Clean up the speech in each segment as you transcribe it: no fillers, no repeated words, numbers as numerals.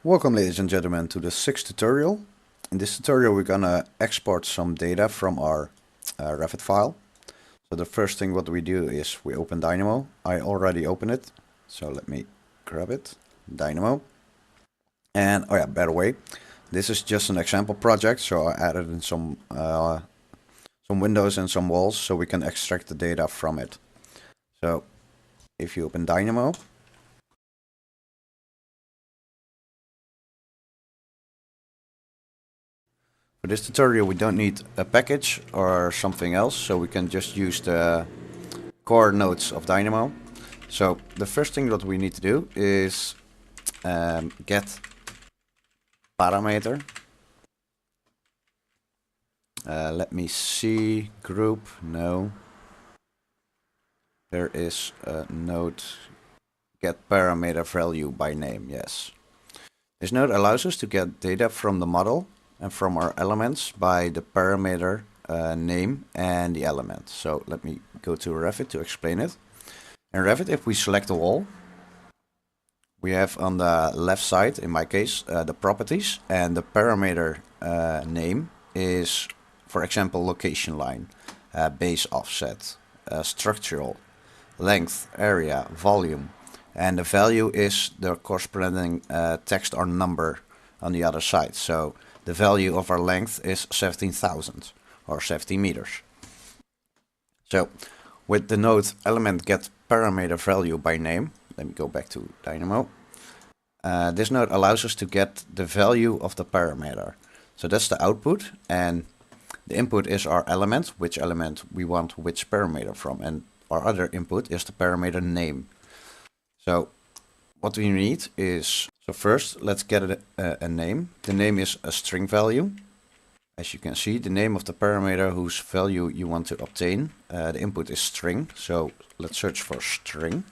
Welcome ladies and gentlemen to the sixth tutorial. In this tutorial we're gonna export some data from our Revit file. So the first thing what we do is we open Dynamo. I already opened it, so let me grab it. Dynamo. And oh yeah, by the way, this is just an example project, so I added in some windows and some walls so we can extract the data from it. So if you open Dynamo, for this tutorial we don't need a package or something else, so we can just use the core nodes of Dynamo. So the first thing that we need to do is get parameter. Let me see, group, no. There is a node, get parameter value by name, yes. This node allows us to get data from the model and from our elements by the parameter name and the element. So let me go to Revit to explain it. In Revit, if we select a wall, we have on the left side, in my case, the properties, and the parameter name is, for example, location line, base offset, structural, length, area, volume, and the value is the corresponding text or number on the other side. So the value of our length is 17,000 or 17 meters. So with the node element get parameter value by name, let me go back to Dynamo. This node allows us to get the value of the parameter. So that's the output, and the input is our element, which element we want which parameter from, and our other input is the parameter name. So what we need is, so first let's get a name. The name is a string value. As you can see, the name of the parameter whose value you want to obtain. The input is string, so let's search for string.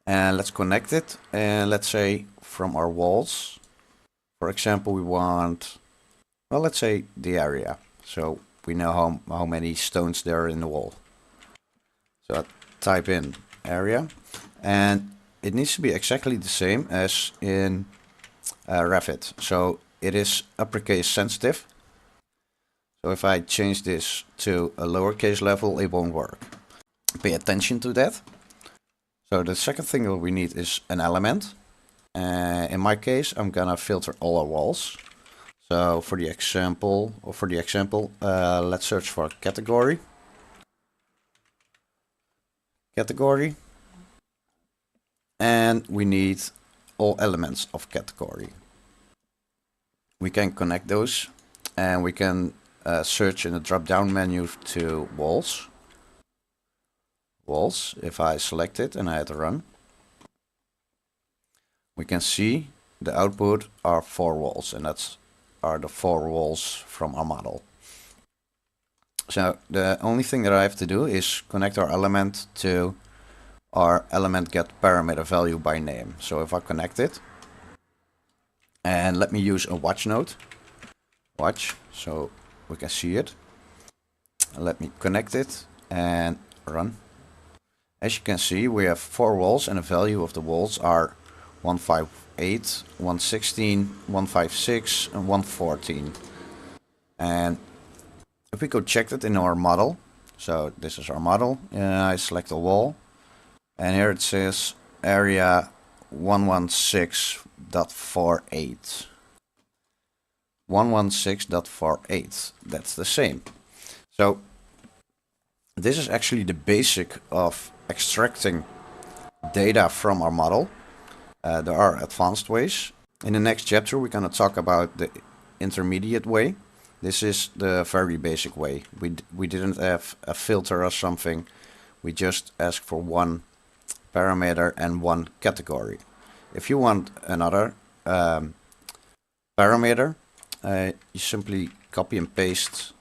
And let's connect it, and let's say from our walls, for example, we want, well, let's say the area, so we know how many stones there are in the wall. So I type in area, and it needs to be exactly the same as in Revit, so it is uppercase sensitive. So if I change this to a lowercase level, it won't work. Pay attention to that. So the second thing that we need is an element. In my case, I'm gonna filter all our walls. So for the example, let's search for category. And we need all elements of category. We can connect those, and we can search in the drop-down menu to walls. If I select it and I hit run, we can see the output are 4 walls, and are the 4 walls from our model. So the only thing that I have to do is connect our element to our element get parameter value by name. So if I connect it, and let me use a watch node, so we can see it. Let me connect it and run. As you can see, we have 4 walls, and the value of the walls are 158, 116, 156, and 114. And if we go check that in our model, so this is our model, I select a wall, and here it says area 116.48. 116.48, that's the same. So this is actually the basic of extracting data from our model. There are advanced ways. In the next chapter we're going to talk about the intermediate way. This is the very basic way. We didn't have a filter or something. We just ask for one parameter and one category. If you want another parameter, you simply copy and paste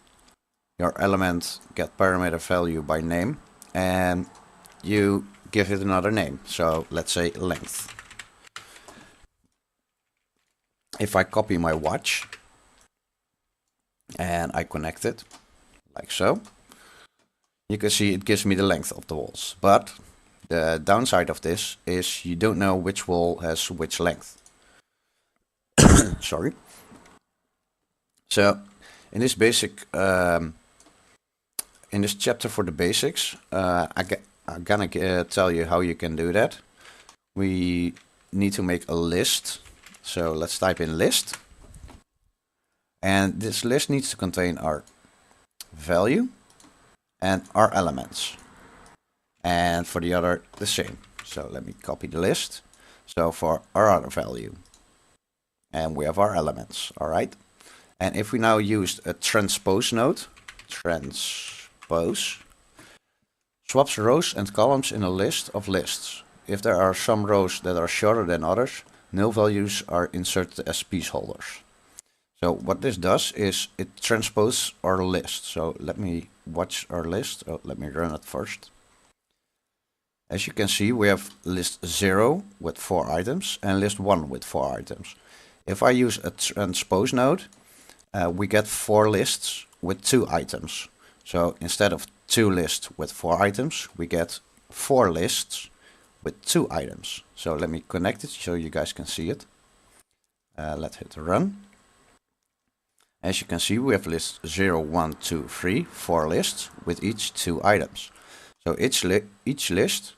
your element get parameter value by name, and you give it another name. So let's say length. If I copy my watch and I connect it like so, you can see it gives me the length of the walls. But The downside of this is you don't know which wall has which length. Sorry. So in this in this chapter for the basics, I'm gonna tell you how you can do that. We need to make a list. So let's type in list. And this list needs to contain our value and our elements. And for the other, the same. So let me copy the list. So for our other value. And we have our elements, all right? And if we now use a transpose node, transpose, swaps rows and columns in a list of lists. If there are some rows that are shorter than others, null values are inserted as piece holders. So what this does is it transposes our list. So let me watch our list. Oh, let me run it first. As you can see, we have list 0 with 4 items and list 1 with 4 items. If I use a transpose node, we get 4 lists with 2 items. So instead of 2 lists with 4 items, we get 4 lists with 2 items. So let me connect it so you guys can see it. Let's hit run. As you can see, we have lists 0, 1, 2, 3, 4 lists with each 2 items. So each list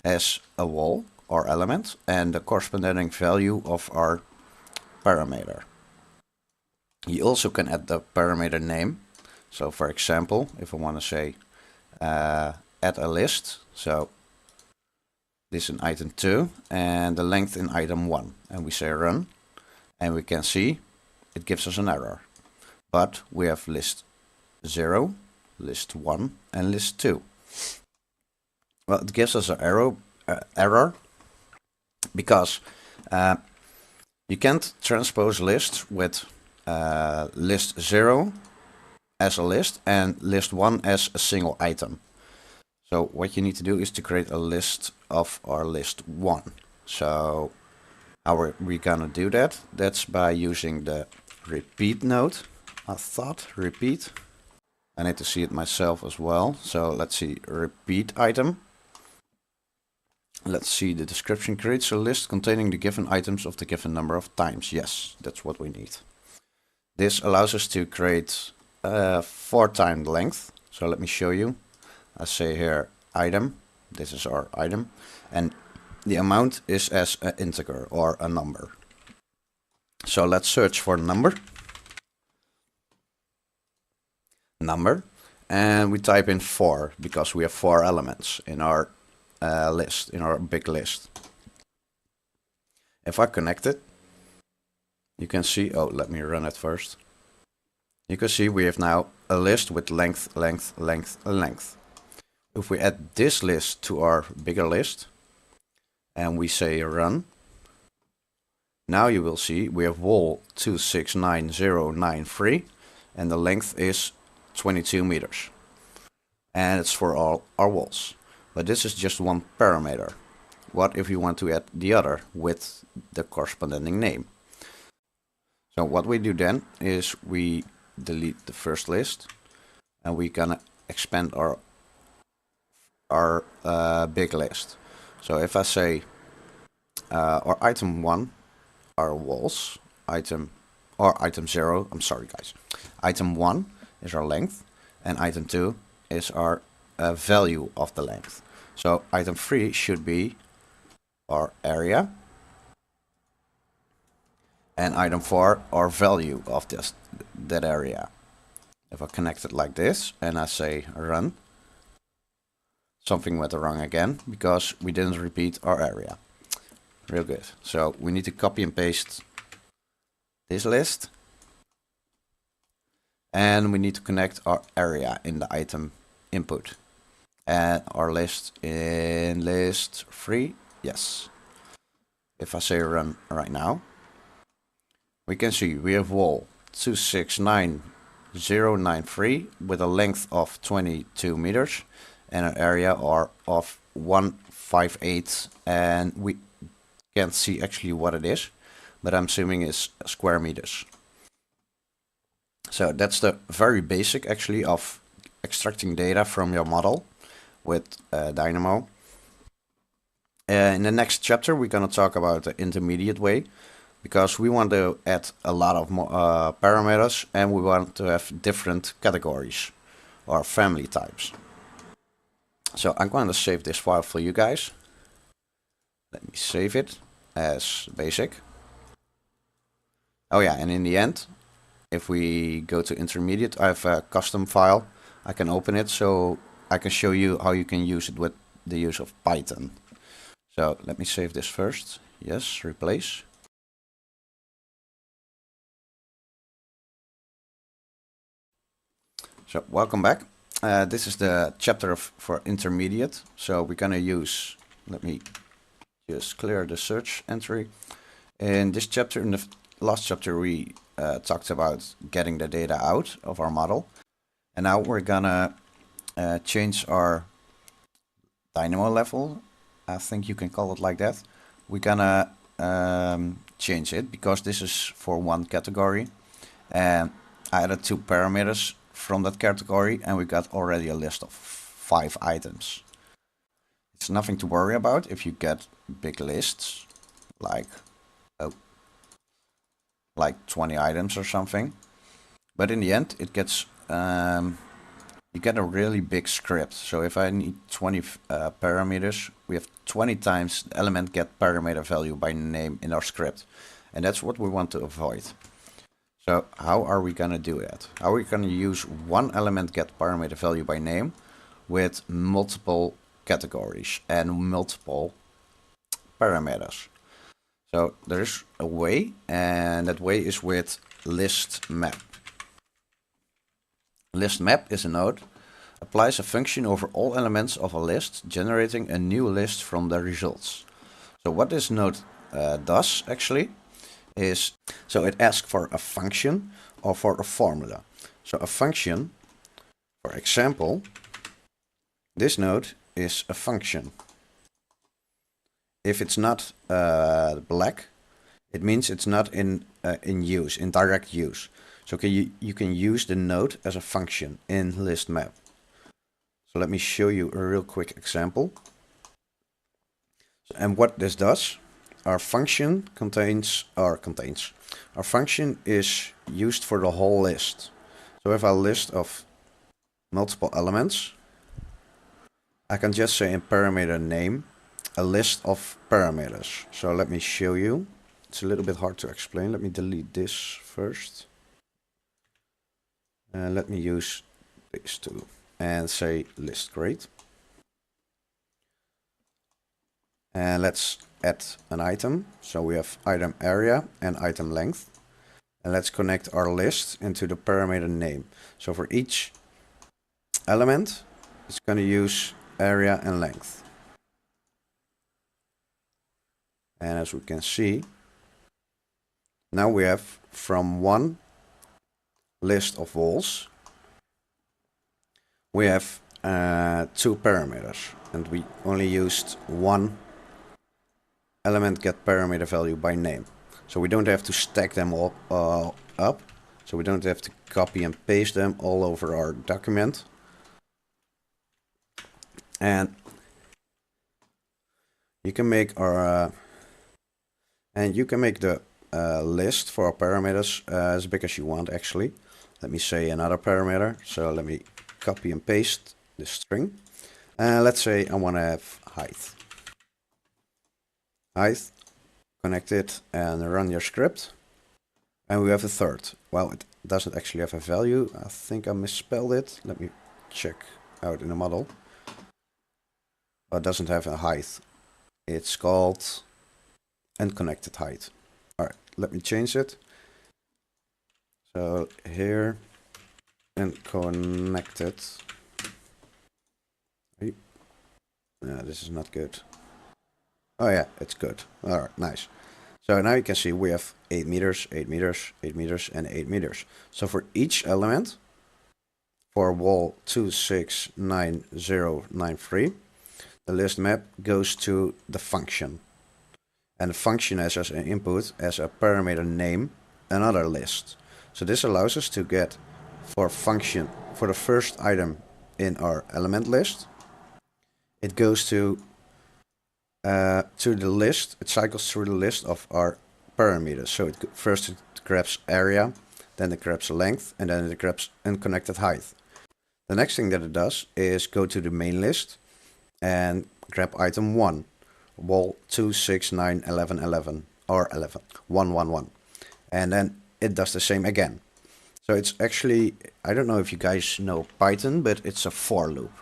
has a wall or element and the corresponding value of our parameter. You also can add the parameter name. So for example, if I want to say add a list, so this in item 2 and the length in item 1, and we say run, and we can see it gives us an error. But we have list 0, list 1 and list 2. Well, it gives us an error because you can't transpose lists with list 0 as a list and list 1 as a single item. So what you need to do is to create a list of our list 1. So how are we gonna do that? That's by using the repeat node. I thought repeat. I need to see it myself as well. So let's see, repeat item. Let's see, the description creates a list containing the given items of the given number of times. Yes, that's what we need. This allows us to create 4 times length. So let me show you. I say here item. This is our item. And the amount is as an integer or a number. So let's search for number. And we type in 4 because we have 4 elements in our list, in our big list. If I connect it, you can see, oh, let me run it first. You can see we have now a list with length, length, length, length. If we add this list to our bigger list and we say run, now you will see we have wall 269093 and the length is 22 meters. And it's for all our walls. But this is just one parameter. What if you want to add the other with the corresponding name? So what we do then is we delete the first list and we gonna expand our big list. So if I say our item 1, our walls, item 0, I'm sorry guys, item 1 is our length and item 2 is our value of the length. So item 3 should be our area and item 4 our value of that area. If I connect it like this and I say run, something went wrong again because we didn't repeat our area. Real good. So we need to copy and paste this list and we need to connect our area in the item input and our list in list 3. Yes. If I say run right now, we can see we have wall 269093 with a length of 22 meters and an area of 158, and we can't see actually what it is, but I'm assuming it's square meters. So that's the very basic actually of extracting data from your model with Dynamo. In the next chapter, we're going to talk about the intermediate way, because we want to add a lot of more parameters, and we want to have different categories or family types. So I'm going to save this file for you guys. Let me save it as basic. Oh yeah, and in the end, if we go to intermediate, I have a custom file. I can open it so I can show you how you can use it with the use of Python. So let me save this first. Yes, replace. So welcome back. This is the chapter for intermediate. So we're gonna use, let me just clear the search entry. In this chapter, in the last chapter, we talked about getting the data out of our model. And now we're gonna change our Dynamo level. I think you can call it like that. We're gonna change it because this is for one category. And I added 2 parameters from that category, and we got already a list of 5 items. It's nothing to worry about if you get big lists, like 20 items or something. But in the end, it gets you get a really big script. So if I need 20 parameters, we have 20 times the element get parameter value by name in our script, and that's what we want to avoid. So how are we gonna do that? How are we gonna use one element get parameter value by name with multiple categories and multiple parameters? So there's a way, and that way is with list map. List map is a node, applies a function over all elements of a list, generating a new list from the results. So what this node does actually is, so it asks for a function or for a formula. So a function, for example, this node is a function. If it's not black, it means it's not in use, in direct use. So you can use the node as a function in list map. So let me show you a real quick example. And what this does, our function our function is used for the whole list. So if a list of multiple elements, I can just say in parameter name a list of parameters. So let me show you. It's a little bit hard to explain. Let me delete this first. And let me use these two and say list grade. And let's add an item. So we have item area and item length. And let's connect our list into the parameter name. So for each element, it's going to use area and length. And as we can see, now we have from one list of walls, we have 2 parameters, and we only used one element get parameter value by name. So we don't have to stack them all up. So we don't have to copy and paste them all over our document. And you can make our the list for our parameters as big as you want actually. Let me say another parameter. So let me copy and paste this string. Let's say I want to have height. Connect it and run your script. And we have a third. Well, it doesn't actually have a value. I think I misspelled it. Let me check out in the model. Oh, it doesn't have a height. It's called unconnected height. Alright, let me change it. So here, unconnected. No, this is not good. Oh yeah, it's good. Alright, nice. So now you can see we have 8 meters, 8 meters, 8 meters, and 8 meters. So for each element, for wall 269093, the list map goes to the function. And the function has as an input, as a parameter name, another list. So this allows us to get for function, for the first item in our element list, it goes to to the list. It cycles through the list of our parameters. So first it grabs area, then it grabs length, and then it grabs unconnected height. The next thing that it does is go to the main list and grab item 1, wall 2, 6, 9, 11, 11, or 11, 1, 1, 1. And then it does the same again. So it's actually, I don't know if you guys know Python, but it's a for loop.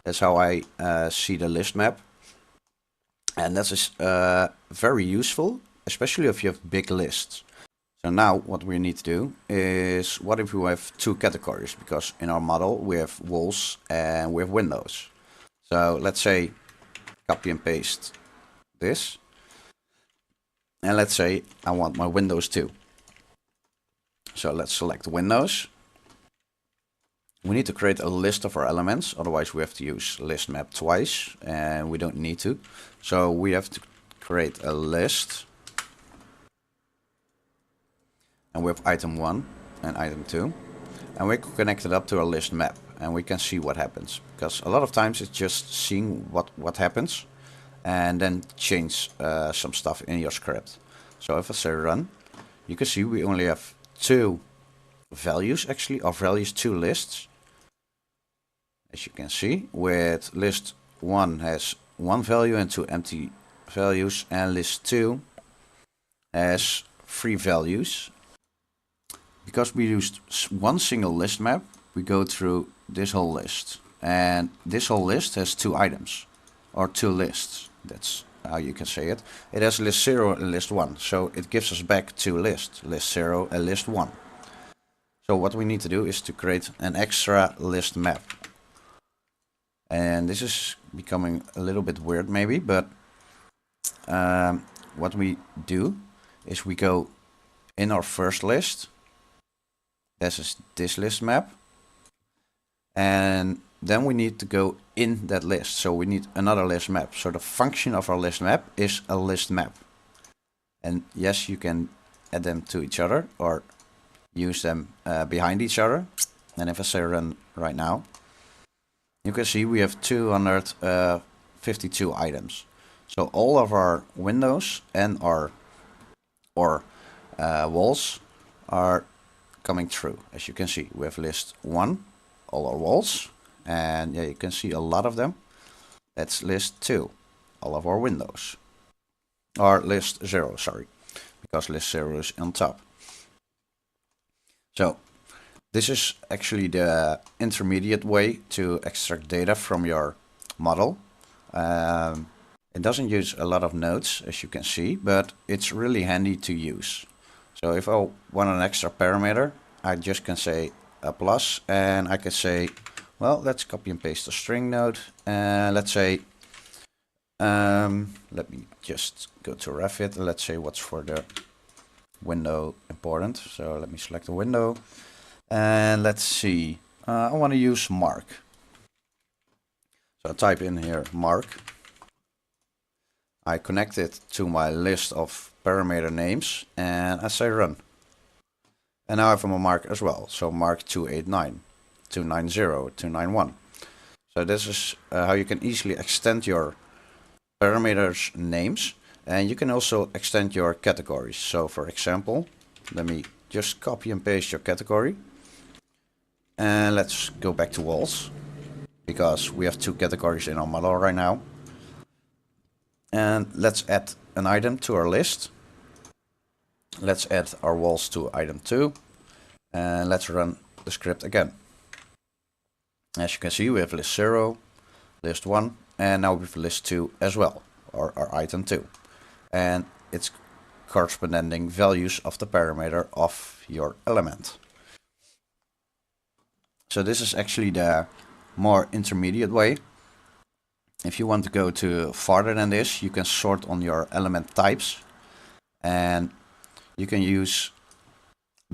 That's how I see the list map. And that's very useful, especially if you have big lists. So now what we need to do is, what if we have two categories? Because in our model we have walls and we have windows. So let's say copy and paste this. And let's say I want my windows too. So let's select windows. We need to create a list of our elements, otherwise we have to use list map twice and we don't need to. So we have to create a list. And we have item 1 and item 2. And we connect it up to our list map and we can see what happens. Because a lot of times it's just seeing what happens and then change some stuff in your script. So if I say run, you can see we only have two values actually, or values, two lists. As you can see, with list 1 has one value and two empty values, and list 2 has 3 values. Because we used one single list map, we go through this whole list. And this whole list has two items, or two lists. That's how you can say it. It has list 0 and list 1, so it gives us back two lists, list 0 and list 1. So what we need to do is to create an extra list map. And this is becoming a little bit weird maybe, but what we do is we go in our first list. This is this list map. And then we need to go in that list. So we need another list map. So the function of our list map is a list map. And yes, you can add them to each other or use them behind each other. And if I say run right now, you can see we have 252 items. So all of our windows and our walls are coming through. As you can see, we have list 1, all our walls, and yeah, you can see a lot of them. That's list 2, all of our windows. Or list 0, sorry, because list 0 is on top. So this is actually the intermediate way to extract data from your model. It doesn't use a lot of nodes, as you can see, but it's really handy to use. So if I want an extra parameter, I just can say a plus, and I can say, well, let's copy and paste the string node, and let's say, let me just go to Revit, and let's say what's for the window important. So let me select the window, and let's see, I want to use mark. So I type in here mark. I connect it to my list of parameter names and I say run. And now I have a mark as well. So mark 289, 290, 291. So this is how you can easily extend your parameters names, and you can also extend your categories. So for example, let me just copy and paste your category. And let's go back to walls, because we have two categories in our model right now. And let's add an item to our list. Let's add our walls to item 2. And let's run the script again. As you can see, we have list 0, list 1, and now we have list 2 as well, or our item 2. And it's corresponding values of the parameter of your element. So this is actually the more intermediate way. If you want to go to farther than this, you can sort on your element types, and you can use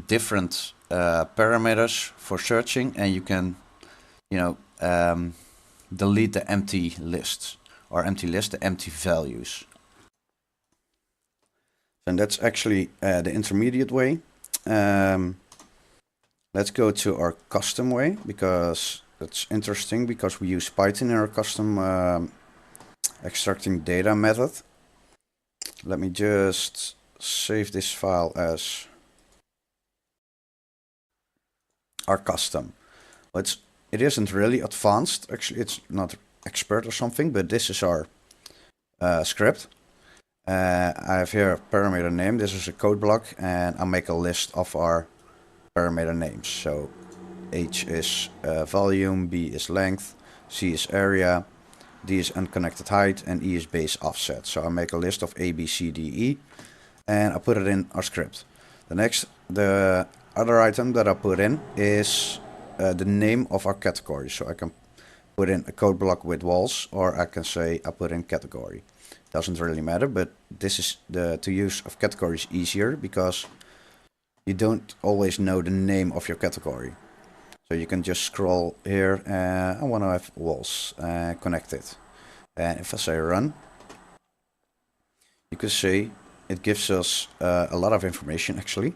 different parameters for searching, and you can, delete the empty lists, or the empty values. And that's actually the intermediate way. Let's go to our custom way, because that's interesting, because we use Python in our custom extracting data method. Let me just save this file as our custom. It isn't really advanced. Actually, it's not expert or something, but this is our script. I have here a parameter name. This is a code block, and I'll make a list of our parameter names. So H is volume, B is length, C is area, D is unconnected height, and E is base offset. So I make a list of A, B, C, D, E, and I put it in our script. The other item that I put in is the name of our category. So I can put in a code block with walls, or I can say I put in category. Doesn't really matter, but this is to use of categories easier because you don't always know the name of your category. So you can just scroll here, I want to have walls connected. And if I say run, you can see it gives us a lot of information actually.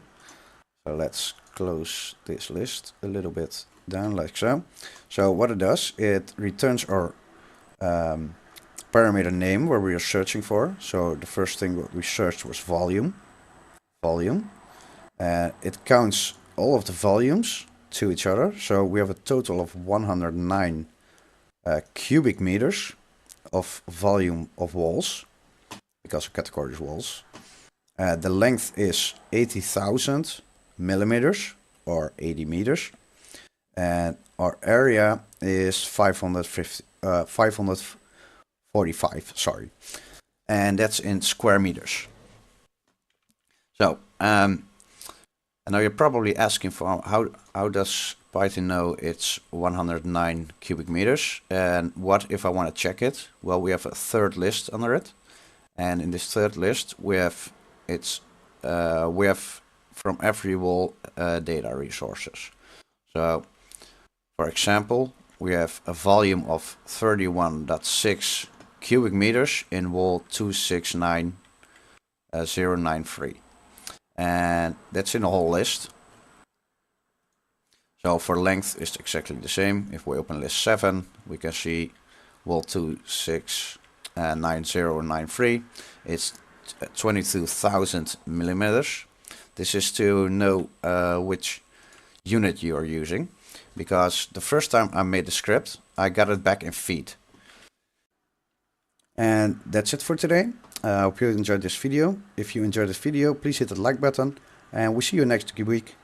So let's close this list a little bit down like so. So what it does, it returns our parameter name where we are searching for. So the first thing what we searched was volume. It counts all of the volumes to each other. So we have a total of 109 cubic meters of volume of walls, because the category is walls. The length is 80,000 millimeters or 80 meters. And our area is 545, sorry. And that's in square meters. So, and now you're probably asking for how does Python know it's 109 cubic meters? And what if I want to check it? Well, we have a third list under it. And in this third list, we have from every wall data resources. So, for example, we have a volume of 31.6 cubic meters in wall 269093. And that's in the whole list. So for length it's exactly the same. If we open list 7, we can see wall 269093. It's 22,000 millimeters. This is to know which unit you are using, because the first time I made the script, I got it back in feet. And that's it for today. I hope you enjoyed this video. If you enjoyed this video, please hit the like button, and we'll see you next week.